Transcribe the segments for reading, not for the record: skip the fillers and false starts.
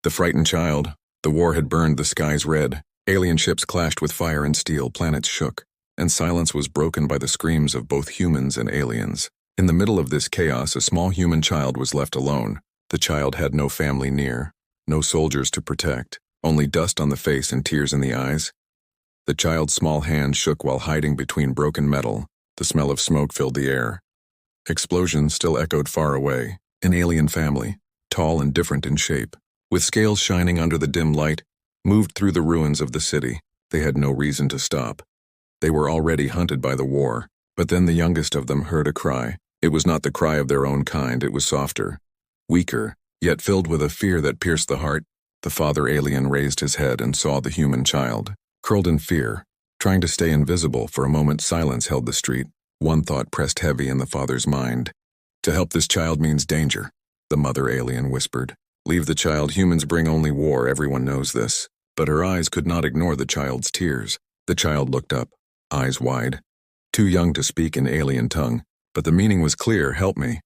The frightened child. The war had burned the skies red. Alien ships clashed with fire and steel, planets shook, and silence was broken by the screams of both humans and aliens. In the middle of this chaos, a small human child was left alone. The child had no family near, no soldiers to protect, only dust on the face and tears in the eyes. The child's small hand shook while hiding between broken metal. The smell of smoke filled the air. Explosions still echoed far away. An alien family, tall and different in shape, with scales shining under the dim light, moved through the ruins of the city. They had no reason to stop. They were already hunted by the war, but then the youngest of them heard a cry. It was not the cry of their own kind, it was softer, weaker, yet filled with a fear that pierced the heart. The father alien raised his head and saw the human child, curled in fear, trying to stay invisible. For a moment silence held the street. One thought pressed heavy in the father's mind. To help this child means danger, the mother alien whispered. Leave the child, humans bring only war, everyone knows this. But her eyes could not ignore the child's tears. The child looked up, eyes wide. Too young to speak in alien tongue, but the meaning was clear, help me.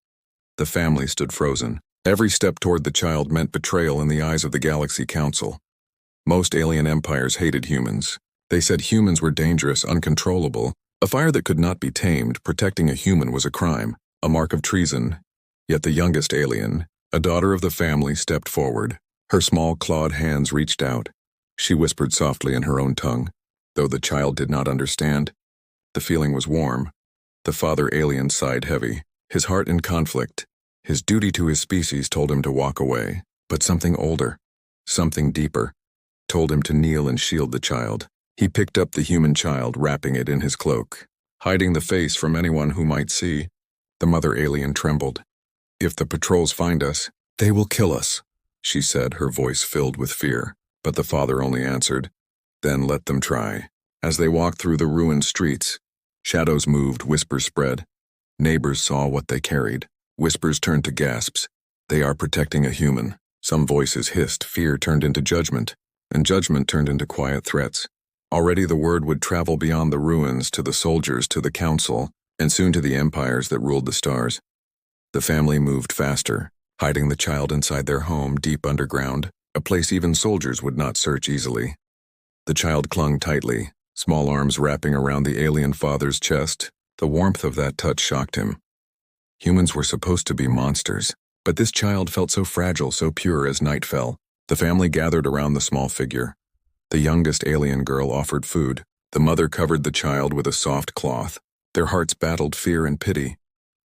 The family stood frozen. Every step toward the child meant betrayal in the eyes of the Galaxy Council. Most alien empires hated humans. They said humans were dangerous, uncontrollable, a fire that could not be tamed. Protecting a human was a crime, a mark of treason. Yet the youngest alien, a daughter of the family, stepped forward. Her small clawed hands reached out. She whispered softly in her own tongue. Though the child did not understand, the feeling was warm. The father alien sighed heavy, his heart in conflict. His duty to his species told him to walk away, but something older, something deeper, told him to kneel and shield the child. He picked up the human child, wrapping it in his cloak, hiding the face from anyone who might see. The mother alien trembled. If the patrols find us, they will kill us, she said, her voice filled with fear. But the father only answered, then let them try. As they walked through the ruined streets, shadows moved, whispers spread. Neighbors saw what they carried. Whispers turned to gasps. They are protecting a human. Some voices hissed. Fear turned into judgment, and judgment turned into quiet threats. Already the word would travel beyond the ruins, to the soldiers, to the council, and soon to the empires that ruled the stars. The family moved faster, hiding the child inside their home deep underground, a place even soldiers would not search easily. The child clung tightly, small arms wrapping around the alien father's chest. The warmth of that touch shocked him. Humans were supposed to be monsters, but this child felt so fragile, so pure. As night fell, the family gathered around the small figure. The youngest alien girl offered food. The mother covered the child with a soft cloth. Their hearts battled fear and pity.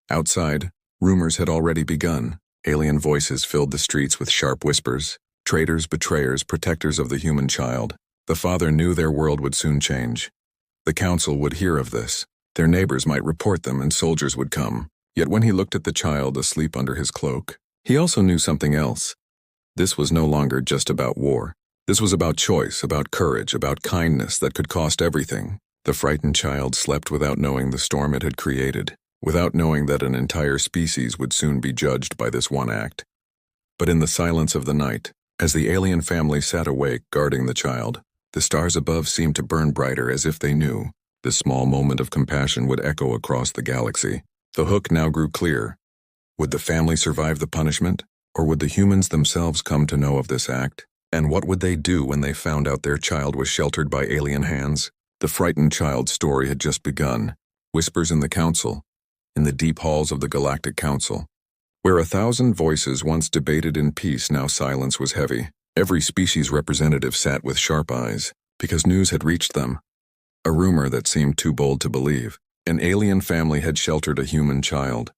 Outside, rumors had already begun. Alien voices filled the streets with sharp whispers. Traitors, betrayers, protectors of the human child. The father knew their world would soon change. The council would hear of this. Their neighbors might report them and soldiers would come. Yet when he looked at the child asleep under his cloak, he also knew something else. This was no longer just about war. This was about choice, about courage, about kindness that could cost everything. The frightened child slept without knowing the storm it had created, without knowing that an entire species would soon be judged by this one act. But in the silence of the night, as the alien family sat awake guarding the child, the stars above seemed to burn brighter, as if they knew this small moment of compassion would echo across the galaxy. The hook now grew clear. Would the family survive the punishment, or would the humans themselves come to know of this act? And what would they do when they found out their child was sheltered by alien hands? The frightened child's story had just begun. Whispers in the council, in the deep halls of the Galactic Council. Where 1,000 voices once debated in peace, now silence was heavy. Every species representative sat with sharp eyes, because news had reached them. A rumor that seemed too bold to believe. An alien family had sheltered a human child.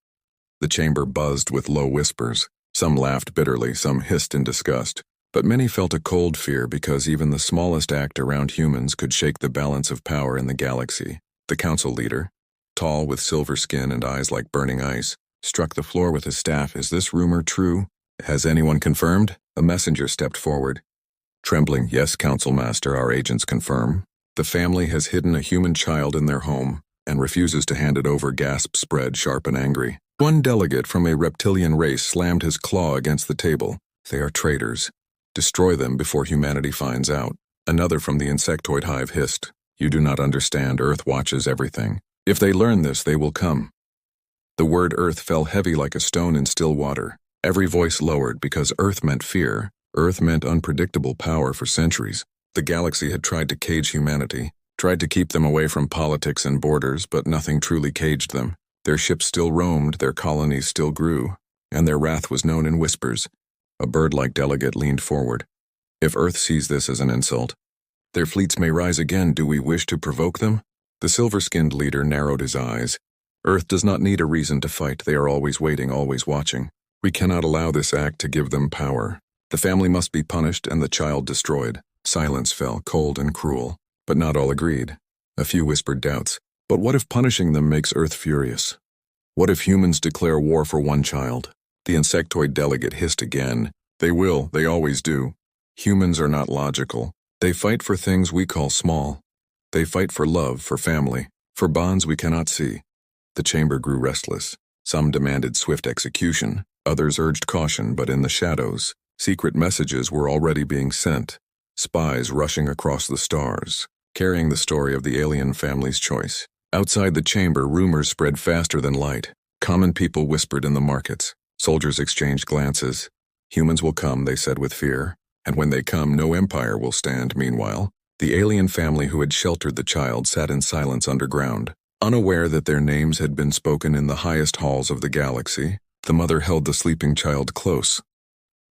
The chamber buzzed with low whispers. Some laughed bitterly, some hissed in disgust. But many felt a cold fear, because even the smallest act around humans could shake the balance of power in the galaxy. The council leader, tall with silver skin and eyes like burning ice, struck the floor with his staff. Is this rumor true? Has anyone confirmed? A messenger stepped forward. Trembling, yes, Council Master, our agents confirm. The family has hidden a human child in their home and refuses to hand it over. Gasps spread, sharp and angry. One delegate from a reptilian race slammed his claw against the table. They are traitors. Destroy them before humanity finds out. Another from the insectoid hive hissed. You do not understand. Earth watches everything. If they learn this, they will come. The word Earth fell heavy like a stone in still water. Every voice lowered, because Earth meant fear. Earth meant unpredictable power for centuries. The galaxy had tried to cage humanity, tried to keep them away from politics and borders, but nothing truly caged them. Their ships still roamed, their colonies still grew, and their wrath was known in whispers. A bird-like delegate leaned forward. If Earth sees this as an insult, their fleets may rise again. Do we wish to provoke them? The silver-skinned leader narrowed his eyes. Earth does not need a reason to fight. They are always waiting, always watching. We cannot allow this act to give them power. The family must be punished and the child destroyed. Silence fell, cold and cruel. But not all agreed. A few whispered doubts. But what if punishing them makes Earth furious? What if humans declare war for one child? The insectoid delegate hissed again. They will, they always do. Humans are not logical. They fight for things we call small. They fight for love, for family, for bonds we cannot see. The chamber grew restless. Some demanded swift execution, others urged caution, but in the shadows, secret messages were already being sent. Spies rushing across the stars, carrying the story of the alien family's choice. Outside the chamber, rumors spread faster than light. Common people whispered in the markets. Soldiers exchanged glances. Humans will come, they said with fear. And when they come, no empire will stand. Meanwhile, the alien family who had sheltered the child sat in silence underground. Unaware that their names had been spoken in the highest halls of the galaxy, the mother held the sleeping child close.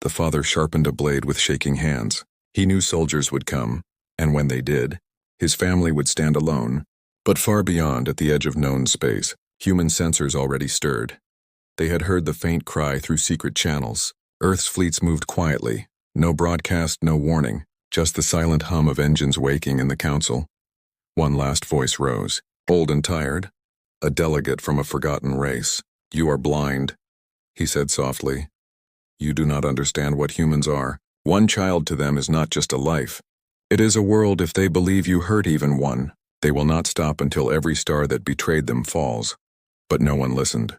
The father sharpened a blade with shaking hands. He knew soldiers would come, and when they did, his family would stand alone. But far beyond, at the edge of known space, human sensors already stirred. They had heard the faint cry through secret channels. Earth's fleets moved quietly. No broadcast, no warning, just the silent hum of engines waking in the council. One last voice rose, old and tired, a delegate from a forgotten race. You are blind, he said softly. You do not understand what humans are. One child to them is not just a life. It is a world. If they believe you hurt even one, they will not stop until every star that betrayed them falls. But no one listened.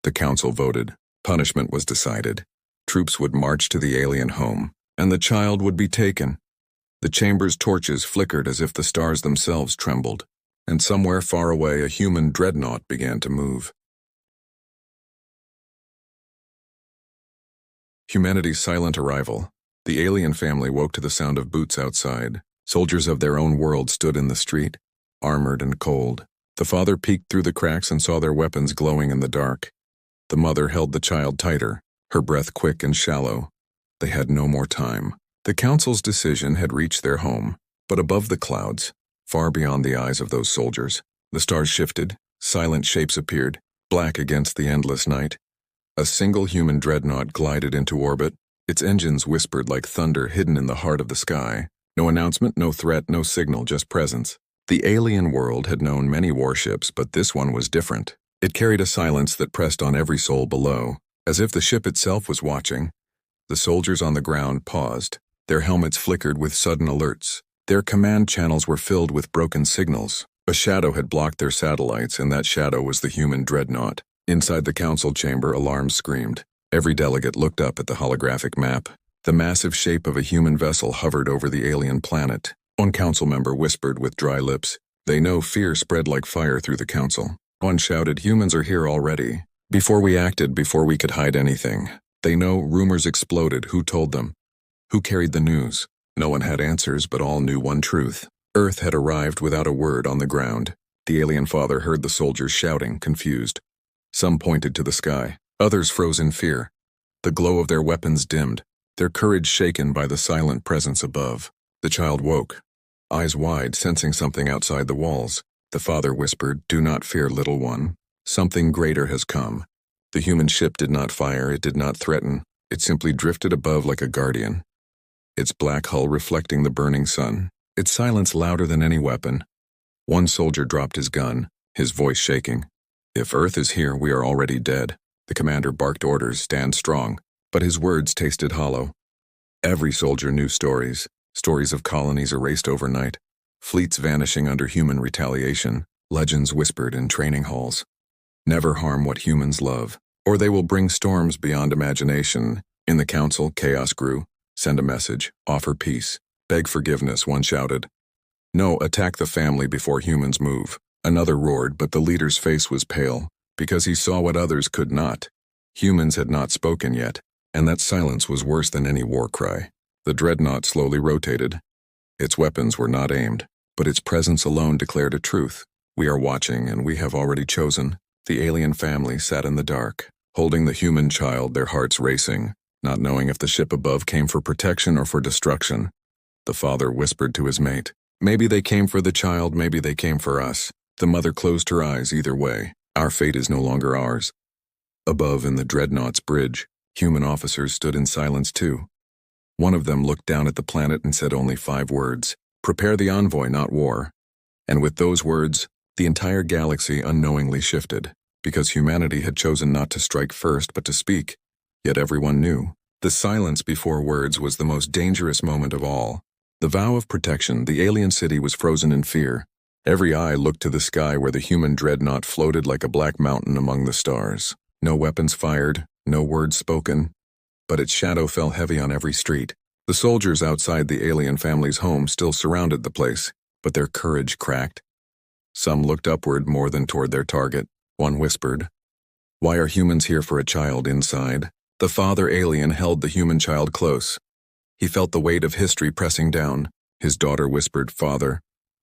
The council voted. Punishment was decided. Troops would march to the alien home, and the child would be taken. The chamber's torches flickered as if the stars themselves trembled, and somewhere far away a human dreadnought began to move. Humanity's silent arrival. The alien family woke to the sound of boots outside. Soldiers of their own world stood in the street, armored and cold. The father peeked through the cracks and saw their weapons glowing in the dark. The mother held the child tighter, her breath quick and shallow. They had no more time. The council's decision had reached their home, but above the clouds, far beyond the eyes of those soldiers, the stars shifted, silent shapes appeared, black against the endless night. A single human dreadnought glided into orbit, its engines whispered like thunder hidden in the heart of the sky. No announcement, no threat, no signal, just presence. The alien world had known many warships, but this one was different. It carried a silence that pressed on every soul below. As if the ship itself was watching, the soldiers on the ground paused. Their helmets flickered with sudden alerts. Their command channels were filled with broken signals. A shadow had blocked their satellites, and that shadow was the human dreadnought. Inside the council chamber, alarms screamed. Every delegate looked up at the holographic map. The massive shape of a human vessel hovered over the alien planet. One council member whispered with dry lips. They know. Fear spread like fire through the council. One shouted, humans are here already. Before we acted, before we could hide anything. They know. Rumors exploded. Who told them? Who carried the news? No one had answers, but all knew one truth. Earth had arrived without a word on the ground. The alien father heard the soldiers shouting, confused. Some pointed to the sky. Others froze in fear. The glow of their weapons dimmed, their courage shaken by the silent presence above. The child woke, eyes wide, sensing something outside the walls. The father whispered, do not fear, little one. Something greater has come. The human ship did not fire, it did not threaten. It simply drifted above like a guardian, its black hull reflecting the burning sun, its silence louder than any weapon. One soldier dropped his gun, his voice shaking. If Earth is here, we are already dead. The commander barked orders, stand strong, but his words tasted hollow. Every soldier knew stories of colonies erased overnight, fleets vanishing under human retaliation, legends whispered in training halls. Never harm what humans love, or they will bring storms beyond imagination. In the council, chaos grew. Send a message, offer peace, beg forgiveness, one shouted. No, attack the family before humans move. Another roared, but the leader's face was pale, because he saw what others could not. Humans had not spoken yet. And that silence was worse than any war cry. The dreadnought slowly rotated. Its weapons were not aimed, but its presence alone declared a truth. We are watching, and we have already chosen. The alien family sat in the dark, holding the human child, their hearts racing, not knowing if the ship above came for protection or for destruction. The father whispered to his mate, "Maybe they came for the child, maybe they came for us." The mother closed her eyes either way. Our fate is no longer ours. Above in the dreadnought's bridge, human officers stood in silence too. One of them looked down at the planet and said only 5 words, "Prepare the envoy, not war." And with those words, the entire galaxy unknowingly shifted, because humanity had chosen not to strike first but to speak. Yet everyone knew. The silence before words was the most dangerous moment of all. The vow of protection, the alien city was frozen in fear. Every eye looked to the sky where the human dreadnought floated like a black mountain among the stars. No weapons fired, no words spoken, but its shadow fell heavy on every street. The soldiers outside the alien family's home still surrounded the place, but their courage cracked. Some looked upward more than toward their target. One whispered, "Why are humans here for a child inside?" The father alien held the human child close. He felt the weight of history pressing down. His daughter whispered, "Father,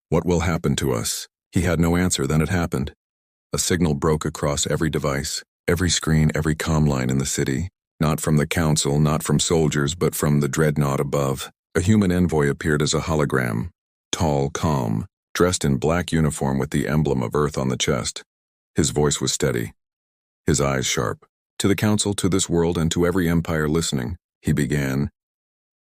what will happen to us?" He had no answer, then it happened. A signal broke across every device, every screen, every comm line in the city. Not from the council, not from soldiers, but from the dreadnought above. A human envoy appeared as a hologram. Tall, calm, dressed in black uniform with the emblem of Earth on the chest. His voice was steady, his eyes sharp. "To the council, to this world, and to every empire listening," he began.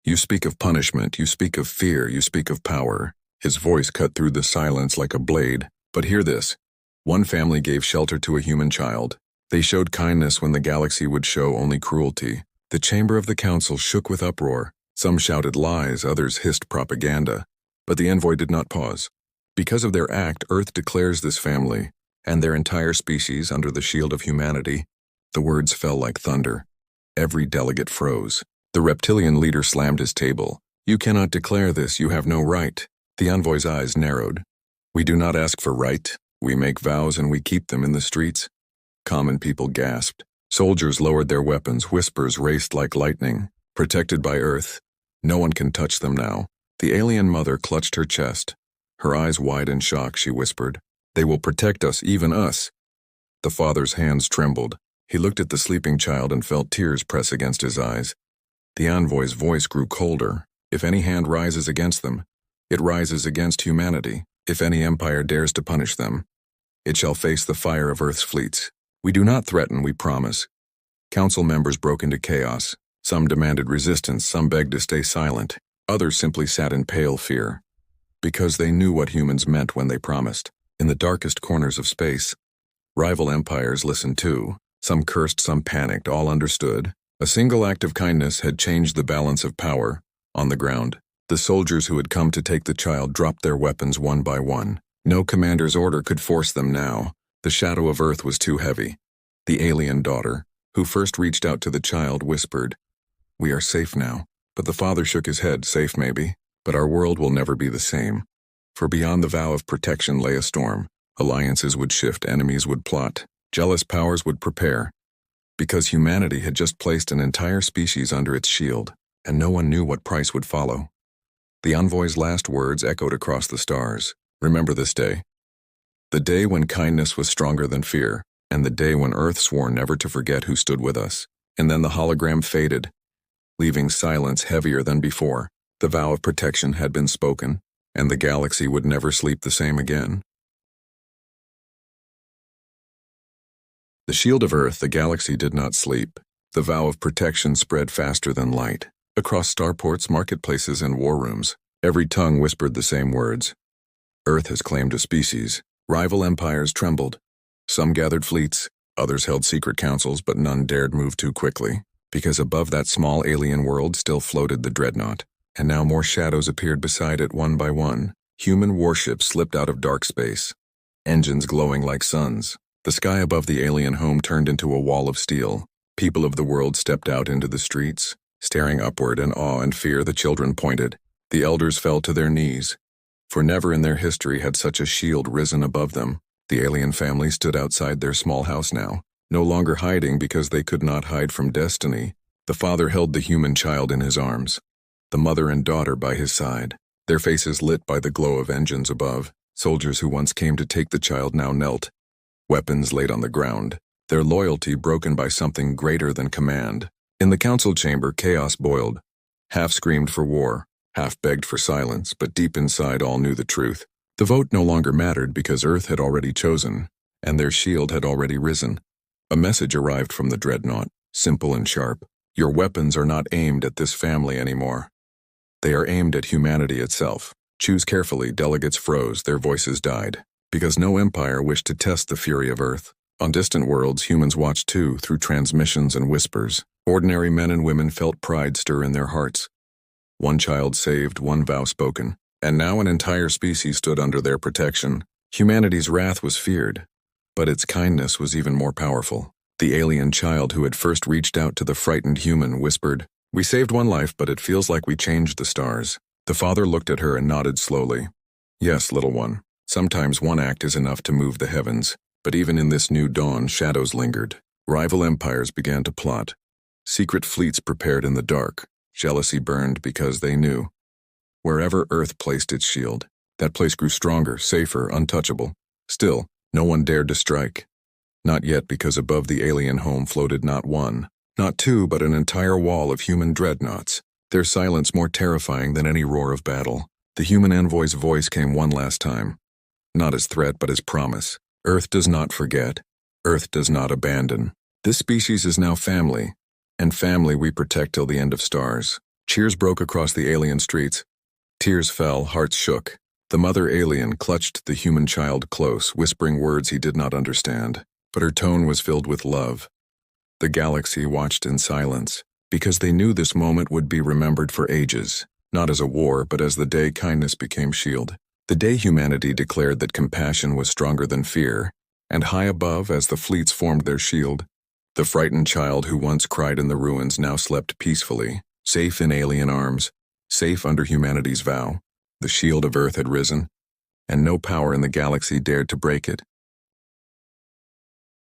"You speak of punishment, you speak of fear, you speak of power." His voice cut through the silence like a blade. "But hear this. One family gave shelter to a human child. They showed kindness when the galaxy would show only cruelty." The chamber of the council shook with uproar. Some shouted lies, others hissed propaganda. But the envoy did not pause. Because of their act, Earth declares this family, and their entire species, under the shield of humanity. The words fell like thunder. Every delegate froze. The reptilian leader slammed his table. "You cannot declare this, you have no right." The envoy's eyes narrowed. "We do not ask for right. We make vows and we keep them in the streets." Common people gasped. Soldiers lowered their weapons, whispers raced like lightning. Protected by Earth. No one can touch them now. The alien mother clutched her chest. Her eyes wide in shock, she whispered, "They will protect us, even us." The father's hands trembled. He looked at the sleeping child and felt tears press against his eyes. The envoy's voice grew colder. "If any hand rises against them, it rises against humanity. If any empire dares to punish them, it shall face the fire of Earth's fleets. We do not threaten, we promise." Council members broke into chaos. Some demanded resistance, some begged to stay silent. Others simply sat in pale fear. Because they knew what humans meant when they promised. In the darkest corners of space, rival empires listened too. Some cursed, some panicked, all understood. A single act of kindness had changed the balance of power. On the ground, the soldiers who had come to take the child dropped their weapons one by one. No commander's order could force them now. The shadow of Earth was too heavy. The alien daughter, who first reached out to the child, whispered, "We are safe now." But the father shook his head. "Safe maybe, but our world will never be the same." For beyond the vow of protection lay a storm. Alliances would shift, enemies would plot, jealous powers would prepare. Because humanity had just placed an entire species under its shield, and no one knew what price would follow. The envoy's last words echoed across the stars. "Remember this day. The day when kindness was stronger than fear, and the day when Earth swore never to forget who stood with us." And then the hologram faded, leaving silence heavier than before. The vow of protection had been spoken, and the galaxy would never sleep the same again. The shield of Earth, the galaxy did not sleep. The vow of protection spread faster than light. Across starports, marketplaces, and war rooms, every tongue whispered the same words. Earth has claimed a species. Rival empires trembled. Some gathered fleets, others held secret councils, but none dared move too quickly. Because above that small alien world still floated the dreadnought, and now more shadows appeared beside it one by one. Human warships slipped out of dark space, engines glowing like suns. The sky above the alien home turned into a wall of steel. People of the world stepped out into the streets. Staring upward in awe and fear, the children pointed. The elders fell to their knees, for never in their history had such a shield risen above them. The alien family stood outside their small house now, no longer hiding because they could not hide from destiny. The father held the human child in his arms, the mother and daughter by his side, their faces lit by the glow of engines above. Soldiers who once came to take the child now knelt, weapons laid on the ground, their loyalty broken by something greater than command. In the council chamber, chaos boiled. Half screamed for war, half begged for silence, but deep inside all knew the truth. The vote no longer mattered because Earth had already chosen, and their shield had already risen. A message arrived from the dreadnought, simple and sharp. Your weapons are not aimed at this family anymore. They are aimed at humanity itself. Choose carefully. Delegates froze, their voices died, because no empire wished to test the fury of Earth. On distant worlds, humans watched too, through transmissions and whispers. Ordinary men and women felt pride stir in their hearts. One child saved, one vow spoken, and now an entire species stood under their protection. Humanity's wrath was feared, but its kindness was even more powerful. The alien child who had first reached out to the frightened human whispered, "We saved one life, but it feels like we changed the stars." The father looked at her and nodded slowly. "Yes, little one. Sometimes one act is enough to move the heavens." But even in this new dawn, shadows lingered. Rival empires began to plot. Secret fleets prepared in the dark. Jealousy burned because they knew. Wherever Earth placed its shield, that place grew stronger, safer, untouchable. Still, no one dared to strike. Not yet, because above the alien home floated not one, not two, but an entire wall of human dreadnoughts, their silence more terrifying than any roar of battle. The human envoy's voice came one last time, not as threat but as promise. Earth does not forget. Earth does not abandon. This species is now family, and family we protect till the end of stars. Cheers broke across the alien streets. Tears fell, hearts shook. The mother alien clutched the human child close, whispering words he did not understand, but her tone was filled with love. The galaxy watched in silence, because they knew this moment would be remembered for ages, not as a war, but as the day kindness became shield. The day humanity declared that compassion was stronger than fear, and high above, as the fleets formed their shield, the frightened child who once cried in the ruins now slept peacefully, safe in alien arms, safe under humanity's vow. The shield of Earth had risen, and no power in the galaxy dared to break it.